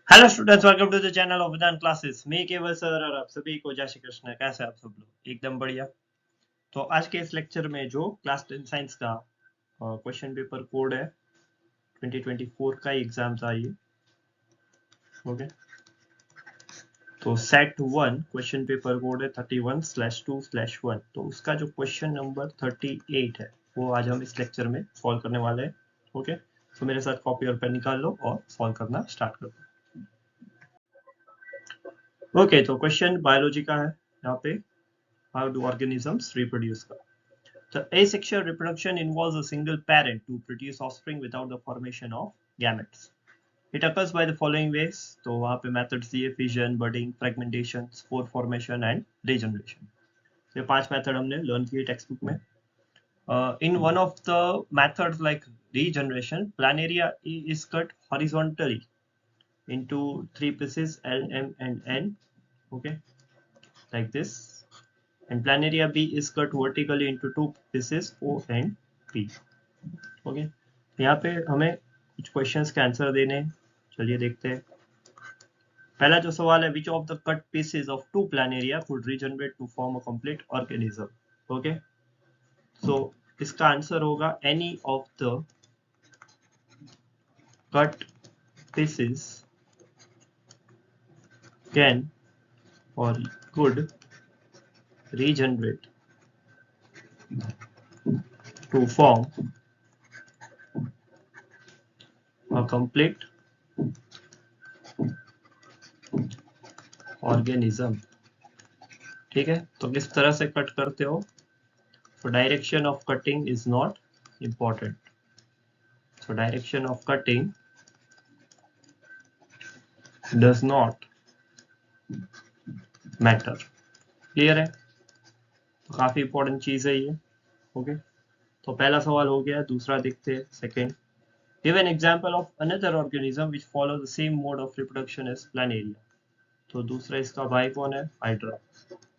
Hello students, welcome to the channel of Vedant classes. मैं केवल sir और आप सभी को जय श्री कृष्ण। कैसे आप सब लोग? एकदम बढ़िया। तो आज के इस लेक्चर में जो क्लास 10 साइंस का क्वेश्चन पेपर कोड है 2024 का एग्जाम था ये। ओके, तो सेट 1 क्वेश्चन पेपर कोड है 31/2/1। तो उसका जो क्वेश्चन नंबर 38 है वो आज हम इस लेक्चर में सॉल्व करने वाले हैं। ओके, तो मेरे साथ कॉपी और पेन निकाल लो और सॉल्व करना स्टार्ट कर दो। ओके, तो क्वेश्चन बायोलॉजी का है यहाँ पे। How do organisms reproduce? So asexual reproduction involves a single parent to produce offspring without the formation of gametes. It occurs by the following ways. तो वहाँ पे methods दिए: fission, budding, fragmentation, spore formation and regeneration. ये 5 method हमने learn किए text book में। In one of the methods like regeneration, planaria is cut horizontally into 3 pieces L, M and N. Okay, like this. And planaria B is cut vertically into 2 pieces O and P. Okay, यहाँ पे हमें कुछ questions के answer देने हैं। चलिए देखते हैं। पहला जो सवाल है, which of the cut pieces of two planaria could regenerate to form a complete organism? Okay, so इसका आंसर होगा any of the cut pieces can और could regenerate to form a complete organism. ठीक है, तो किस तरह से cut करते हो? So direction of cutting is not important. So direction of cutting does not matter. Clear है? तो काफी इंपॉर्टेंट चीज है ये। ओके, तो पहला सवाल हो गया। दूसरा देखते हैं, second. Give an example of another organism which follow the same mode of reproduction as planaria. तो दूसरा इसका भाई कौन है? हाइड्रा।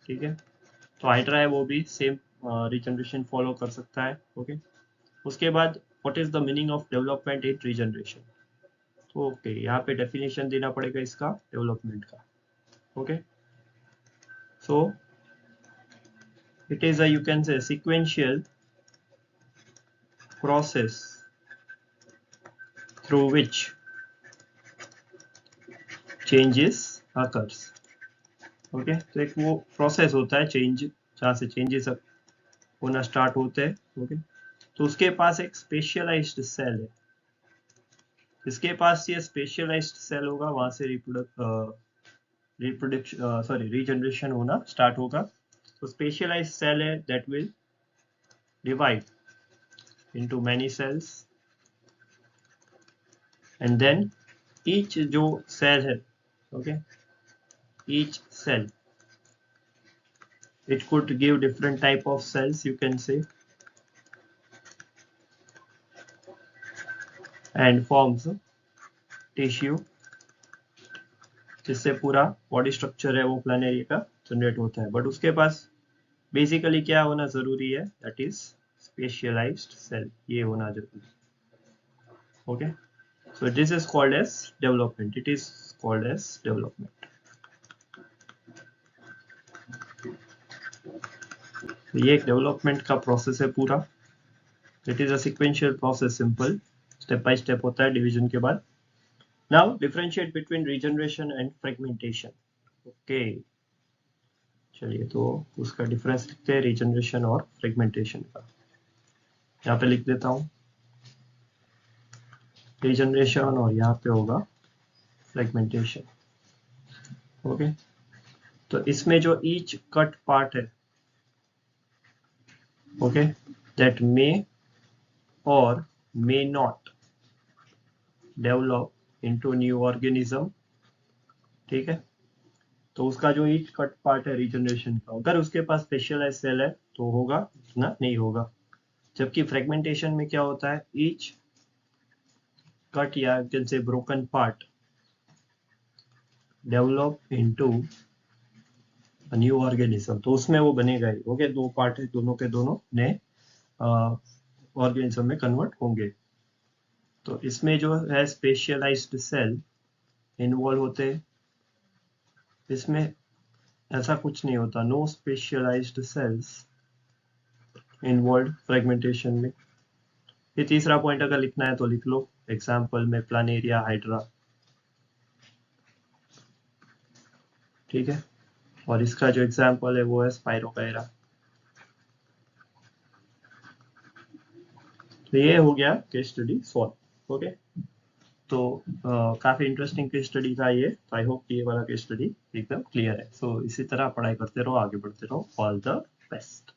ठीक है, तो हाइड्रा है वो भी सेम रिजनरेशन फॉलो कर सकता है। ओके, उसके बाद what is the meaning of development in regeneration? तो ओके, यहाँ पे डेफिनेशन देना पड़ेगा इसका डेवलपमेंट का। Okay, so it is a, you can say, sequential process through which changes occurs. Okay, तो एक वो प्रोसेस होता है चेंज, जहाँ से चेंजेस होना स्टार्ट होते हैं। ओके, तो उसके पास एक स्पेशलाइज्ड सेल है। जिसके पास ये स्पेशलाइज्ड सेल होगा वहां से रीजनरेशन होना स्टार्ट होगा। तो स्पेशलाइज्ड सेल है that will divide into many cells and then each जो cell है, okay, each cell it could give different type of cells, you can say, and forms tissue, जिससे पूरा बॉडी स्ट्रक्चर है वो Planaria का generate होता है। बट उसके पास बेसिकली क्या होना जरूरी है? दैट इज स्पेशलाइज्ड सेल, ये होना जरूरी है। Okay, so this is called as development. It is called as development. ये एक डेवलपमेंट का प्रोसेस है पूरा। It is a sequential process, simple step by step होता है डिवीजन के बाद। Now differentiate between regeneration and fragmentation. Okay, चलिए तो उसका डिफरेंस लिखते हैं, रीजनरेशन और फ्रेगमेंटेशन का। यहाँ पे लिख देता हूँ रीजनरेशन और यहाँ पे होगा फ्रेगमेंटेशन। ओके, तो इसमें जो ईच कट पार्ट है, ओके, दैट मे और may not develop into new organism. ठीक है, तो उसका जो ईच कट पार्ट है रीजनरेशन का, अगर उसके पास स्पेशलाइज सेल है तो होगा, इतना नहीं होगा। जबकि फ्रेगमेंटेशन में क्या होता है? ईच कट या can say broken part develop into new organism, तो उसमें वो बनेगा ही। ओके, दो पार्ट है, दोनों के दोनों नए ऑर्गेनिज्म में कन्वर्ट होंगे। तो इसमें जो है स्पेशलाइज्ड सेल इन्वॉल्व होते, इसमें ऐसा कुछ नहीं होता, no specialised cells involve fragmentation में। ये तीसरा पॉइंट अगर लिखना है तो लिख लो, एग्जाम्पल में प्लानेरिया हाइड्रा, ठीक है। और इसका जो एग्जाम्पल है वो है स्पाइरोकाइरा। तो ये हो गया केस स्टडी सॉल्व। ओके, तो काफी इंटरेस्टिंग केस स्टडी था ये। तो आई होप ये वाला केस स्टडी एकदम क्लियर है। सो इसी तरह पढ़ाई करते रहो, आगे बढ़ते रहो। All the best.